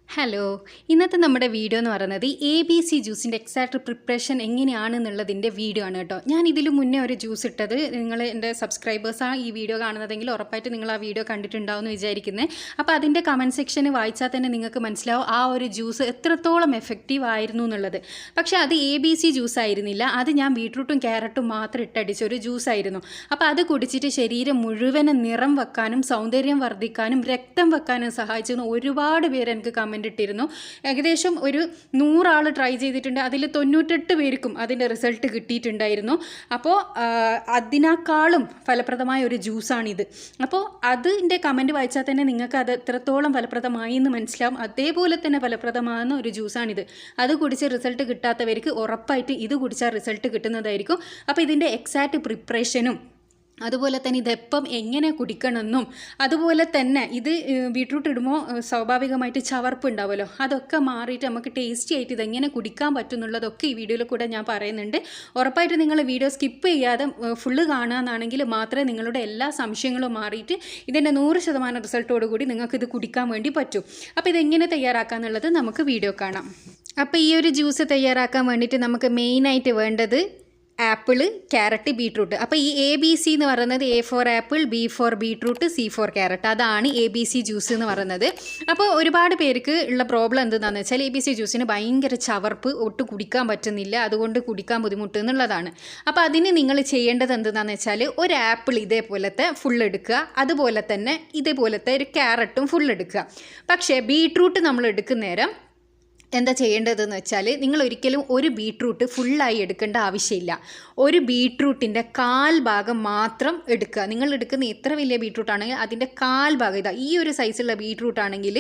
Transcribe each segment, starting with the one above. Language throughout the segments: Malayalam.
ഹലോ, ഇന്നത്തെ നമ്മുടെ വീഡിയോ എന്ന് പറയുന്നത് ABC ജ്യൂസിൻ്റെ എക്സാക്റ്റ് പ്രിപ്പറേഷൻ എങ്ങനെയാണെന്നുള്ളതിൻ്റെ വീഡിയോ ആണ് കേട്ടോ. ഞാൻ ഇതിൽ മുന്നേ ഒരു ജ്യൂസ് ഇട്ടത് നിങ്ങൾ എൻ്റെ സബ്സ്ക്രൈബേഴ്സാണ് ഈ വീഡിയോ കാണുന്നതെങ്കിൽ ഉറപ്പായിട്ട് നിങ്ങൾ ആ വീഡിയോ കണ്ടിട്ടുണ്ടാവും എന്ന് വിചാരിക്കുന്നത്. അപ്പോൾ അതിൻ്റെ കമൻറ്റ് സെക്ഷന് വായിച്ചാൽ തന്നെ നിങ്ങൾക്ക് മനസ്സിലാവും ആ ഒരു ജ്യൂസ് എത്രത്തോളം എഫക്റ്റീവ് ആയിരുന്നു എന്നുള്ളത്. പക്ഷേ അത് ABC ജ്യൂസ് ആയിരുന്നില്ല, അത് ഞാൻ ബീട്രൂട്ടും ക്യാരറ്റും മാത്രം ഇട്ടടിച്ച ഒരു ജ്യൂസായിരുന്നു. അപ്പോൾ അത് കുടിച്ചിട്ട് ശരീരം മുഴുവനും നിറം വെക്കാനും സൗന്ദര്യം വർദ്ധിക്കാനും രക്തം വെക്കാനും സഹായിച്ചെന്ന് ഒരുപാട് പേര് എനിക്ക് കമൻറ്റ് ഇട്ടിരുന്നു. ഏകദേശം ഒരു 100 ആൾ ട്രൈ ചെയ്തിട്ടുണ്ട്, അതിൽ 98 പേർക്കും അതിൻ്റെ റിസൾട്ട് കിട്ടിയിട്ടുണ്ടായിരുന്നു. അപ്പോൾ അതിനേക്കാളും ഫലപ്രദമായ ഒരു ജ്യൂസാണിത്. അപ്പോൾ അതിൻ്റെ കമൻറ്റ് വായിച്ചാൽ തന്നെ നിങ്ങൾക്ക് അത് എത്രത്തോളം ഫലപ്രദമായി എന്ന് മനസ്സിലാവും. അതേപോലെ തന്നെ ഫലപ്രദമാകുന്ന ഒരു ജ്യൂസാണിത്. അത് കുടിച്ച് റിസൾട്ട് കിട്ടാത്തവർക്ക് ഉറപ്പായിട്ട് ഇത് കുടിച്ചാൽ റിസൾട്ട് കിട്ടുന്നതായിരിക്കും. അപ്പോൾ ഇതിൻ്റെ എക്സാക്റ്റ് പ്രിപ്പറേഷനും അതുപോലെ തന്നെ ഇതെപ്പം എങ്ങനെ കുടിക്കണമെന്നും അതുപോലെ തന്നെ ഇത് ബീട്രൂട്ട് ഇടുമ്പോൾ സ്വാഭാവികമായിട്ട് ചവർപ്പ് ഉണ്ടാവുമല്ലോ, അതൊക്കെ മാറിയിട്ട് നമുക്ക് ടേസ്റ്റി ആയിട്ട് ഇതെങ്ങനെ കുടിക്കാൻ പറ്റുന്നുള്ളതൊക്കെ ഈ വീഡിയോയിൽ കൂടെ ഞാൻ പറയുന്നുണ്ട്. ഉറപ്പായിട്ട് നിങ്ങൾ വീഡിയോ സ്കിപ്പ് ചെയ്യാതെ ഫുള്ള് കാണുകയെന്നാണെങ്കിൽ മാത്രമേ നിങ്ങളുടെ എല്ലാ സംശയങ്ങളും മാറിയിട്ട് ഇതിൻ്റെ 100% റിസൾട്ടോടുകൂടി നിങ്ങൾക്കിത് കുടിക്കാൻ വേണ്ടി പറ്റും. അപ്പോൾ ഇതെങ്ങനെ തയ്യാറാക്കാമെന്നുള്ളത് നമുക്ക് വീഡിയോ കാണാം. അപ്പോൾ ഈ ഒരു ജ്യൂസ് തയ്യാറാക്കാൻ വേണ്ടിയിട്ട് നമുക്ക് മെയിനായിട്ട് വേണ്ടത് ആപ്പിൾ, ക്യാരറ്റ്, ബീട്രൂട്ട്. അപ്പോൾ ഈ ABC എന്ന് പറയുന്നത് A for apple, B for beetroot, C for carrot, അതാണ് ABC ജ്യൂസ് എന്ന് പറയുന്നത്. അപ്പോൾ ഒരുപാട് പേർക്ക് ഉള്ള പ്രോബ്ലം എന്താണെന്ന് വെച്ചാൽ ABC ജ്യൂസിന് ഭയങ്കര ചവർപ്പ്, ഒട്ടും കുടിക്കാൻ പറ്റുന്നില്ല, അതുകൊണ്ട് കുടിക്കാൻ ബുദ്ധിമുട്ട് എന്നുള്ളതാണ്. അപ്പോൾ അതിന് നിങ്ങൾ ചെയ്യേണ്ടത് എന്താണെന്ന് വെച്ചാൽ ഒരു ആപ്പിൾ ഇതേപോലത്തെ ഫുൾ എടുക്കുക, അതുപോലെ തന്നെ ഇതേപോലത്തെ ഒരു ക്യാരറ്റും ഫുൾ എടുക്കുക. പക്ഷേ ബീട്രൂട്ട് നമ്മൾ എടുക്കുന്ന നേരം എന്താ ചെയ്യേണ്ടതെന്ന് വെച്ചാൽ നിങ്ങൾ ഒരിക്കലും ഒരു ബീട്രൂട്ട് ഫുള്ളായി എടുക്കേണ്ട ആവശ്യമില്ല. ഒരു ബീട്രൂട്ടിൻ്റെ 1/4 ഭാഗം മാത്രം എടുക്കുക. നിങ്ങൾ എടുക്കുന്ന എത്ര വലിയ ബീട്രൂട്ടാണെങ്കിൽ അതിൻ്റെ 1/4 ഭാഗം, ഇതാ ഈ ഒരു സൈസുള്ള ബീട്രൂട്ടാണെങ്കിൽ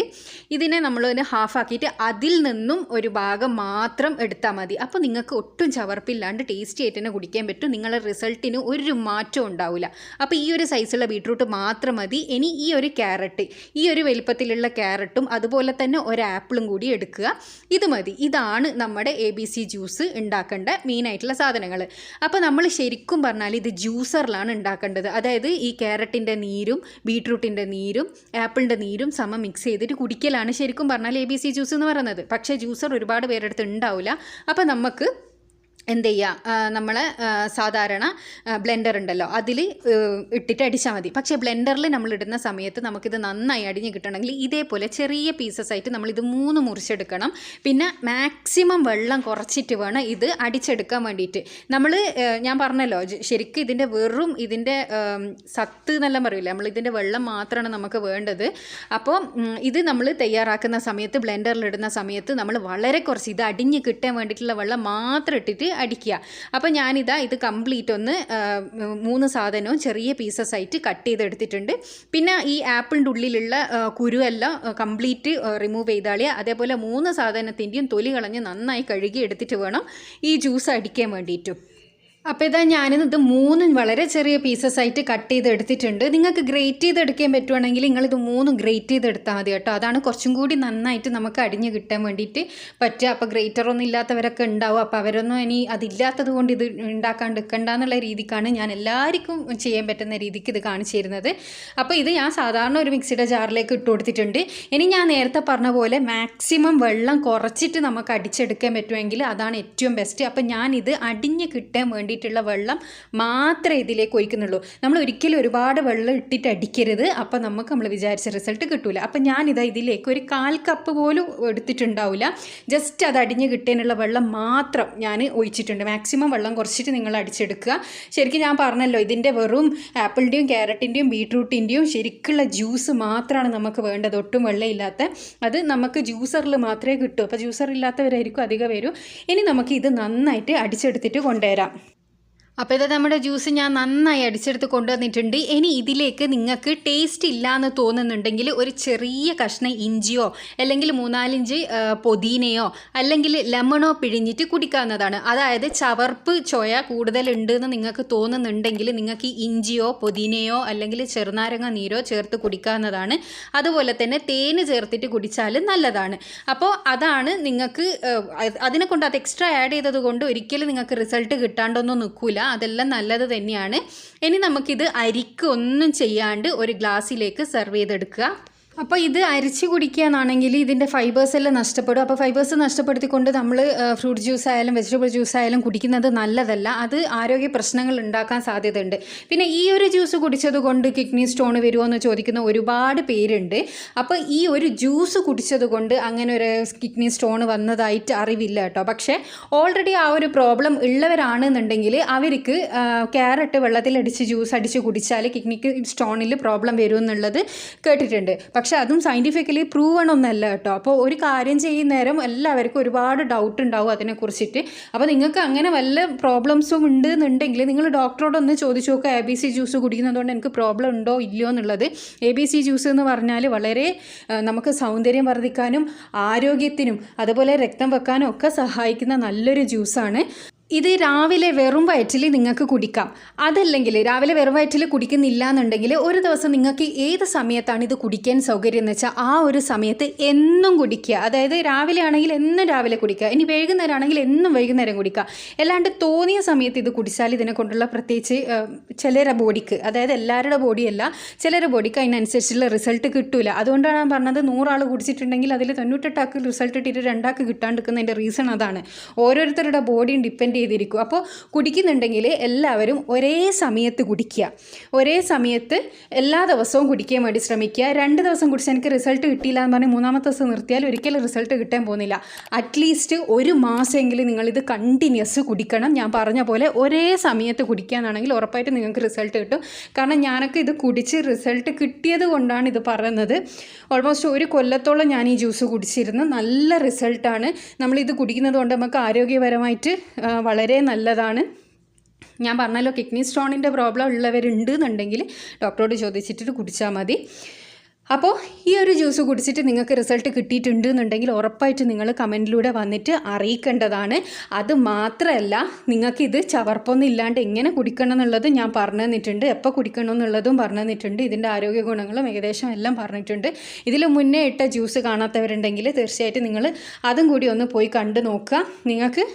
ഇതിനെ നമ്മളൊന്ന് ഹാഫാക്കിയിട്ട് അതിൽ നിന്നും ഒരു ഭാഗം മാത്രം എടുത്താൽ മതി. അപ്പോൾ നിങ്ങൾക്ക് ഒട്ടും ചവർപ്പില്ലാണ്ട് ടേസ്റ്റി ആയിട്ട് തന്നെ കുടിക്കാൻ പറ്റും. നിങ്ങളുടെ റിസൾട്ടിന് ഒരു മാറ്റവും ഉണ്ടാവില്ല. അപ്പോൾ ഈ ഒരു സൈസുള്ള ബീട്രൂട്ട് മാത്രം മതി. ഇനി ഈ ഒരു ക്യാരറ്റ്, ഈ ഒരു വലിപ്പത്തിലുള്ള ക്യാരറ്റും അതുപോലെ തന്നെ ഒരു ആപ്പിളും കൂടി എടുക്കുക. ഇത് മതി. ഇതാണ് നമ്മുടെ ABC ജ്യൂസ് ഉണ്ടാക്കേണ്ട മെയിനായിട്ടുള്ള സാധനങ്ങൾ. അപ്പോൾ നമ്മൾ ശരിക്കും പറഞ്ഞാൽ ഇത് ജ്യൂസറിലാണ് ഉണ്ടാക്കേണ്ടത്. അതായത് ഈ ക്യാരറ്റിൻ്റെ നീരും ബീട്രൂട്ടിൻ്റെ നീരും ആപ്പിളിൻ്റെ നീരും സമം മിക്സ് ചെയ്തിട്ട് കുടിക്കലാണ് ശരിക്കും പറഞ്ഞാൽ ABC ജ്യൂസ് എന്ന് പറയുന്നത്. പക്ഷേ ജ്യൂസർ ഒരുപാട് പേരെടുത്ത് ഉണ്ടാവില്ല. അപ്പോൾ നമുക്ക് എന്ത് ചെയ്യുക, നമ്മൾ സാധാരണ ബ്ലെൻഡർ ഉണ്ടല്ലോ അതിൽ ഇട്ടിട്ട് അടിച്ചാൽ മതി. പക്ഷേ ബ്ലെൻഡറിൽ നമ്മൾ ഇടുന്ന സമയത്ത് നമുക്കിത് നന്നായി അടിഞ്ഞ് കിട്ടണമെങ്കിൽ ഇതേപോലെ ചെറിയ പീസസ് ആയിട്ട് നമ്മളിത് 3 മുറിച്ചെടുക്കണം. പിന്നെ മാക്സിമം വെള്ളം കുറച്ചിട്ട് വേണം ഇത് അടിച്ചെടുക്കാൻ വേണ്ടിയിട്ട്. ഞാൻ പറഞ്ഞല്ലോ ശരിക്കും ഇതിൻ്റെ വെറും ഇതിൻ്റെ സത്ത് എന്നെല്ലാം പറയില്ല, നമ്മളിതിൻ്റെ വെള്ളം മാത്രമാണ് നമുക്ക് വേണ്ടത്. അപ്പോൾ ഇത് നമ്മൾ തയ്യാറാക്കുന്ന സമയത്ത് ബ്ലെൻഡറിലിടുന്ന സമയത്ത് നമ്മൾ വളരെ കുറച്ച് ഇത് അടിഞ്ഞ് കിട്ടാൻ വേണ്ടിയിട്ടുള്ള വെള്ളം മാത്രം ഇട്ടിട്ട് അടിക്കുക. അപ്പോൾ ഇത് കംപ്ലീറ്റ് ഒന്ന് 3 സാധനവും ചെറിയ പീസസ് ആയിട്ട് കട്ട് ചെയ്തെടുത്തിട്ടുണ്ട്. പിന്നെ ഈ ആപ്പിളിൻ്റെ ഉള്ളിലുള്ള കുരുവെല്ലാം കംപ്ലീറ്റ് റിമൂവ് ചെയ്താളിയ. അതേപോലെ 3 സാധനത്തിൻ്റെയും തൊലി കളഞ്ഞ് നന്നായി കഴുകി എടുത്തിട്ട് വേണം ഈ ജ്യൂസ് അടിക്കാൻ വേണ്ടിയിട്ടും. അപ്പോൾ ഞാനിത് 3 വളരെ ചെറിയ പീസസ് ആയിട്ട് കട്ട് ചെയ്തെടുത്തിട്ടുണ്ട്. നിങ്ങൾക്ക് ഗ്രേറ്റ് ചെയ്തെടുക്കാൻ പറ്റുവാണെങ്കിൽ നിങ്ങളിത് 3 ഗ്രേറ്റ് ചെയ്തെടുത്താൽ മതി കേട്ടോ. അതാണ് കുറച്ചും കൂടി നന്നായിട്ട് നമുക്ക് അടിഞ്ഞ് കിട്ടാൻ വേണ്ടിയിട്ട് പറ്റുക. അപ്പോൾ ഗ്രേറ്ററൊന്നും ഇല്ലാത്തവരൊക്കെ ഉണ്ടാവും. അപ്പോൾ അവരൊന്നും ഇനി അതില്ലാത്തത് കൊണ്ട് ഇത് ഉണ്ടാക്കാണ്ട് നിൽക്കണ്ട എന്നുള്ള രീതിക്കാണ് ഞാൻ എല്ലാവർക്കും ചെയ്യാൻ പറ്റുന്ന രീതിക്ക് ഇത് കാണിച്ചു തരുന്നത്. അപ്പോൾ ഇത് ഞാൻ സാധാരണ ഒരു മിക്സിയുടെ ജാറിലേക്ക് ഇട്ട് കൊടുത്തിട്ടുണ്ട്. ഇനി ഞാൻ നേരത്തെ പറഞ്ഞ പോലെ മാക്സിമം വെള്ളം കുറച്ചിട്ട് നമുക്ക് അടിച്ചെടുക്കാൻ പറ്റുമെങ്കിൽ അതാണ് ഏറ്റവും ബെസ്റ്റ്. അപ്പോൾ ഞാനിത് അടിഞ്ഞ് കിട്ടാൻ വേണ്ടിയിട്ടുള്ള വെള്ളം മാത്രമേ ഇതിലേക്ക് ഒഴിക്കുന്നുള്ളൂ. നമ്മൾ ഒരിക്കലും ഒരുപാട് വെള്ളം ഇട്ടിട്ട് അടിക്കരുത്. അപ്പോൾ നമ്മൾ വിചാരിച്ച റിസൾട്ട് കിട്ടൂല. അപ്പം ഇതിലേക്ക് ഒരു 1/4 കപ്പ് പോലും എടുത്തിട്ടുണ്ടാവില്ല. ജസ്റ്റ് അത് അടിഞ്ഞ് കിട്ടാനുള്ള വെള്ളം മാത്രം ഞാൻ ഒഴിച്ചിട്ടുണ്ട്. മാക്സിമം വെള്ളം കുറച്ചിട്ട് നിങ്ങൾ അടിച്ചെടുക്കുക. ശരിക്കും ഞാൻ പറഞ്ഞല്ലോ ഇതിൻ്റെ വെറും ആപ്പിളിൻ്റെയും ക്യാരറ്റിൻ്റെയും ബീട്രൂട്ടിൻ്റെയും ശരിക്കുള്ള ജ്യൂസ് മാത്രമാണ് നമുക്ക് വേണ്ടത്, ഒട്ടും വെള്ളമില്ലാത്ത. അത് നമുക്ക് ജ്യൂസറിൽ മാത്രമേ കിട്ടൂ. അപ്പോൾ ജ്യൂസർ ഇല്ലാത്തവരായിരിക്കും അധികം വരും. ഇനി നമുക്ക് ഇത് നന്നായിട്ട് അടിച്ചെടുത്തിട്ട് കൊണ്ടുവരാം. അപ്പോൾ നമ്മുടെ ജ്യൂസ് ഞാൻ നന്നായി അടിച്ചെടുത്ത് കൊണ്ടുവന്നിട്ടുണ്ട്. ഇനി ഇതിലേക്ക് നിങ്ങൾക്ക് ടേസ്റ്റ് ഇല്ല എന്ന് തോന്നുന്നുണ്ടെങ്കിൽ ഒരു ചെറിയ കഷ്ണം ഇഞ്ചിയോ അല്ലെങ്കിൽ 3-4 ഇഞ്ച് പുതിനയോ അല്ലെങ്കിൽ ലെമണോ പിഴിഞ്ഞിട്ട് കുടിക്കാവുന്നതാണ്. അതായത് ചവർപ്പ് ചോയ കൂടുതലുണ്ട് എന്ന് നിങ്ങൾക്ക് തോന്നുന്നുണ്ടെങ്കിൽ നിങ്ങൾക്ക് ഇഞ്ചിയോ പുതിനയോ അല്ലെങ്കിൽ ചെറുനാരങ്ങ നീരോ ചേർത്ത് കുടിക്കാവുന്നതാണ്. അതുപോലെ തന്നെ തേന് ചേർത്തിട്ട് കുടിച്ചാലും നല്ലതാണ്. അപ്പോൾ അതാണ് നിങ്ങൾക്ക് അതിനെ കൊണ്ട് അത് എക്സ്ട്രാ ആഡ് ചെയ്തത് കൊണ്ട് ഒരിക്കലും നിങ്ങൾക്ക് റിസൾട്ട് കിട്ടാണ്ടൊന്നും നിൽക്കില്ല. അതെല്ലാം നല്ലത് തന്നെയാണ്. ഇനി നമുക്കിത് അരിക്ക് ഒന്നും ചെയ്യാണ്ട് ഒരു ഗ്ലാസ്സിലേക്ക് സെർവ് ചെയ്തെടുക്കുക. അപ്പോൾ ഇത് അരിച്ച് കുടിക്കുകയാണെങ്കിൽ ഇതിൻ്റെ ഫൈബേഴ്സ് എല്ലാം നഷ്ടപ്പെടും. അപ്പോൾ ഫൈബേഴ്സ് നഷ്ടപ്പെടുത്തിക്കൊണ്ട് നമ്മൾ ഫ്രൂട്ട് ജ്യൂസ് ആയാലും വെജിറ്റബിൾ ജ്യൂസ് ആയാലും കുടിക്കുന്നത് നല്ലതല്ല. അത് ആരോഗ്യ പ്രശ്നങ്ങൾ ഉണ്ടാക്കാൻ സാധ്യതയുണ്ട്. പിന്നെ ഈ ഒരു ജ്യൂസ് കുടിച്ചത് കൊണ്ട് കിഡ്നി സ്റ്റോൺ വരുമോ എന്ന് ചോദിക്കുന്ന ഒരുപാട് പേരുണ്ട്. അപ്പോൾ ഈ ഒരു ജ്യൂസ് കുടിച്ചത് കൊണ്ട് അങ്ങനെ ഒരു കിഡ്നി സ്റ്റോൺ വന്നതായിട്ട് അറിവില്ല കേട്ടോ. പക്ഷേ ഓൾറെഡി ആ ഒരു പ്രോബ്ലം ഉള്ളവരാണെന്നുണ്ടെങ്കിൽ അവർക്ക് ക്യാരറ്റ് വെള്ളത്തിലടിച്ച് ജ്യൂസ് അടിച്ച് കുടിച്ചാൽ കിഡ്നിക്ക് സ്റ്റോണിൽ പ്രോബ്ലം വരും എന്നുള്ളത് കേട്ടിട്ടുണ്ട്. പക്ഷെ അതും സയൻറ്റിഫിക്കലി പ്രൂവൺ ഒന്നല്ല കേട്ടോ. അപ്പോൾ ഒരു കാര്യം ചെയ്യുന്ന നേരം എല്ലാവർക്കും ഒരുപാട് ഡൗട്ട് ഉണ്ടാവും അതിനെക്കുറിച്ചിട്ട്. അപ്പോൾ നിങ്ങൾക്ക് അങ്ങനെ വല്ല പ്രോബ്ലംസും ഉണ്ട് എന്നുണ്ടെങ്കിൽ നിങ്ങൾ ഡോക്ടറോടൊന്ന് ചോദിച്ചു നോക്കുക, ABC ജ്യൂസ് കുടിക്കുന്നതുകൊണ്ട് എനിക്ക് പ്രോബ്ലം ഉണ്ടോ ഇല്ലയോ എന്നുള്ളത്. ABC ജ്യൂസ് എന്ന് പറഞ്ഞാൽ വളരെ നമുക്ക് സൗന്ദര്യം വർദ്ധിക്കാനും ആരോഗ്യത്തിനും അതുപോലെ രക്തം വെക്കാനും ഒക്കെ സഹായിക്കുന്ന നല്ലൊരു ജ്യൂസാണ്. ഇത് രാവിലെ വെറും വയറ്റിൽ നിങ്ങൾക്ക് കുടിക്കാം. അതല്ലെങ്കിൽ രാവിലെ വെറും വയറ്റിൽ കുടിക്കുന്നില്ല എന്നുണ്ടെങ്കിൽ ഒരു ദിവസം നിങ്ങൾക്ക് ഏത് സമയത്താണ് ഇത് കുടിക്കാൻ സൗകര്യം എന്ന് വെച്ചാൽ ആ ഒരു സമയത്ത് എന്നും കുടിക്കുക. അതായത് രാവിലെ ആണെങ്കിൽ എന്നും രാവിലെ കുടിക്കുക, ഇനി വൈകുന്നേരം ആണെങ്കിൽ എന്നും വൈകുന്നേരം കുടിക്കുക. അല്ലാണ്ട് തോന്നിയ സമയത്ത് ഇത് കുടിച്ചാൽ ഇതിനെ കൊണ്ടുള്ള പ്രത്യേകിച്ച് ചിലരുടെ ബോഡിക്ക്, അതായത് എല്ലാവരുടെ ബോഡിയല്ല, ചിലരുടെ ബോഡിക്ക് അതിനനുസരിച്ചുള്ള റിസൾട്ട് കിട്ടില്ല. അതുകൊണ്ടാണ് ഞാൻ പറഞ്ഞത് 100 ആൾ കുടിച്ചിട്ടുണ്ടെങ്കിൽ അതിൽ 98 ആൾക്ക് റിസൾട്ട് കിട്ടിയിട്ട് 2 ആൾക്ക് കിട്ടാണ്ടിരിക്കുന്നതിൻ്റെ റീസൺ അതാണ്. ഓരോരുത്തരുടെ ബോഡിയും ഡിപ്പെൻഡ് ചെയ്തിരിക്കും. അപ്പോൾ കുടിക്കുന്നുണ്ടെങ്കിൽ എല്ലാവരും ഒരേ സമയത്ത് കുടിക്കുക. ഒരേ സമയത്ത് എല്ലാ ദിവസവും കുടിക്കാൻ വേണ്ടി ശ്രമിക്കുക. 2 ദിവസം കുടിച്ചാൽ എനിക്ക് റിസൾട്ട് കിട്ടിയില്ല എന്ന് പറഞ്ഞാൽ 3-ാമത്തെ ദിവസം നിർത്തിയാൽ ഒരിക്കലും റിസൾട്ട് കിട്ടാൻ പോകുന്നില്ല. അറ്റ്ലീസ്റ്റ് 1 മാസമെങ്കിലും നിങ്ങളിത് കണ്ടിന്യൂസ് കുടിക്കണം. ഞാൻ പറഞ്ഞ പോലെ ഒരേ സമയത്ത് കുടിക്കുകയാണെങ്കിൽ ഉറപ്പായിട്ട് നിങ്ങൾക്ക് റിസൾട്ട് കിട്ടും. കാരണം ഞാനൊക്കെ ഇത് കുടിച്ച് റിസൾട്ട് കിട്ടിയത് കൊണ്ടാണ് ഇത് പറയുന്നത്. ഓൾമോസ്റ്റ് 1 കൊല്ലത്തോളം ഞാൻ ഈ ജ്യൂസ് കുടിച്ചിരുന്നു. നല്ല റിസൾട്ടാണ്. നമ്മളിത് കുടിക്കുന്നത് കൊണ്ട് നമുക്ക് ആരോഗ്യപരമായിട്ട് വളരെ നല്ലതാണ്. ഞാൻ പറഞ്ഞല്ലോ, കിഡ്നി സ്റ്റോണിൻ്റെ പ്രോബ്ലം ഉള്ളവരുണ്ട് എന്നുണ്ടെങ്കിൽ ഡോക്ടറോട് ചോദിച്ചിട്ട് കുടിച്ചാൽ മതി. അപ്പോൾ ഈ ഒരു ജ്യൂസ് കുടിച്ചിട്ട് നിങ്ങൾക്ക് റിസൾട്ട് കിട്ടിയിട്ടുണ്ട് എന്നുണ്ടെങ്കിൽ ഉറപ്പായിട്ട് നിങ്ങൾ കമൻറ്റിലൂടെ വന്നിട്ട് അറിയിക്കേണ്ടതാണ്. അത് മാത്രമല്ല, നിങ്ങൾക്കിത് ചവർപ്പൊന്നും ഇല്ലാണ്ട് എങ്ങനെ കുടിക്കണം എന്നുള്ളത് ഞാൻ പറഞ്ഞു തന്നിട്ടുണ്ട്. എപ്പോൾ കുടിക്കണം എന്നുള്ളതും പറഞ്ഞു തന്നിട്ടുണ്ട്. ഇതിൻ്റെ ആരോഗ്യ ഗുണങ്ങളും ഏകദേശം എല്ലാം പറഞ്ഞിട്ടുണ്ട്. ഇതിൽ മുന്നേ ഇട്ട ജ്യൂസ് കാണാത്തവരുണ്ടെങ്കിൽ തീർച്ചയായിട്ടും നിങ്ങൾ അതും കൂടി ഒന്ന് പോയി കണ്ടു നോക്കുക. നിങ്ങൾക്ക്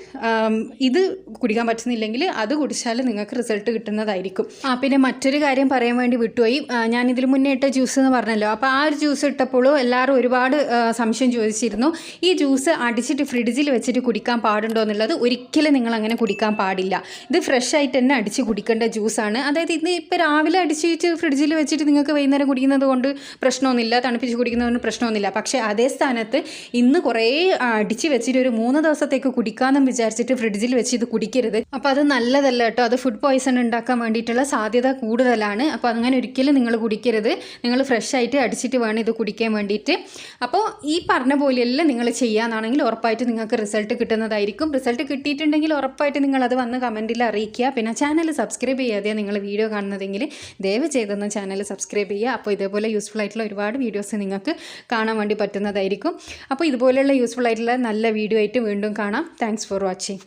ഇത് കുടിക്കാൻ പറ്റുന്നില്ലെങ്കിൽ അത് കുടിച്ചാൽ നിങ്ങൾക്ക് റിസൾട്ട് കിട്ടുന്നതായിരിക്കും. പിന്നെ മറ്റൊരു കാര്യം പറയാൻ വേണ്ടി വിട്ടുപോയി. ഞാനിതിൽ മുന്നേ ഇട്ട ജ്യൂസ് എന്ന് പറഞ്ഞല്ലോ. അപ്പോൾ ആ ഒരു ജ്യൂസ് ഇട്ടപ്പോഴും എല്ലാവരും ഒരുപാട് സംശയം ചോദിച്ചിരുന്നു. ഈ ജ്യൂസ് അടിച്ചിട്ട് ഫ്രിഡ്ജിൽ വെച്ചിട്ട് കുടിക്കാൻ പാടുണ്ടോ എന്നുള്ളത്. ഒരിക്കലും നിങ്ങൾ അങ്ങനെ കുടിക്കാൻ പാടില്ല. ഇത് ഫ്രഷ് ആയിട്ട് തന്നെ അടിച്ച് കുടിക്കേണ്ട ജ്യൂസാണ്. അതായത് ഇത് ഇപ്പോൾ രാവിലെ അടിച്ചിട്ട് ഫ്രിഡ്ജിൽ വെച്ചിട്ട് നിങ്ങൾക്ക് വൈകുന്നേരം കുടിക്കുന്നത് കൊണ്ട് പ്രശ്നമൊന്നുമില്ല, തണുപ്പിച്ച് കുടിക്കുന്നതുകൊണ്ട് പ്രശ്നമൊന്നുമില്ല. പക്ഷേ അതേ സ്ഥാനത്ത് ഇന്ന് കുറേ അടിച്ച് വെച്ചിട്ട് ഒരു 3 ദിവസത്തേക്ക് കുടിക്കാമെന്ന് വിചാരിച്ചിട്ട് ഫ്രിഡ്ജിൽ വെച്ച് ഇത് കുടിക്കരുത്. അപ്പോൾ അത് നല്ലതല്ല കേട്ടോ. അത് ഫുഡ് പോയ്സൺ ഉണ്ടാക്കാൻ വേണ്ടിയിട്ടുള്ള സാധ്യത കൂടുതലാണ്. അപ്പോൾ അങ്ങനെ ഒരിക്കലും നിങ്ങൾ കുടിക്കരുത്. നിങ്ങൾ ഫ്രഷ് ആയിട്ട് അടിച്ചിട്ട് വേണം ഇത് കുടിക്കാൻ വേണ്ടിയിട്ട്. അപ്പോൾ ഈ പറഞ്ഞ പോലെയെല്ലാം നിങ്ങൾ ചെയ്യാനാണെങ്കിൽ ഉറപ്പായിട്ട് നിങ്ങൾക്ക് റിസൾട്ട് കിട്ടുന്നതായിരിക്കും. റിസൾട്ട് കിട്ടിയിട്ടുണ്ടെങ്കിൽ ഉറപ്പായിട്ട് നിങ്ങളത് വന്ന് കമൻറ്റിൽ അറിയിക്കുക. പിന്നെ ചാനൽ സബ്സ്ക്രൈബ് ചെയ്യാതെയാണ് നിങ്ങൾ വീഡിയോ കാണുന്നതെങ്കിൽ ദയവ് ചെയ്തൊന്ന് ചാനൽ സബ്സ്ക്രൈബ് ചെയ്യുക. അപ്പോൾ ഇതേപോലെ യൂസ്ഫുൾ ആയിട്ടുള്ള ഒരുപാട് വീഡിയോസ് നിങ്ങൾക്ക് കാണാൻ വേണ്ടി പറ്റുന്നതായിരിക്കും. അപ്പോൾ ഇതുപോലെയുള്ള യൂസ്ഫുൾ ആയിട്ടുള്ള നല്ല വീഡിയോ ആയിട്ട് വീണ്ടും കാണാം. Thanks for watching.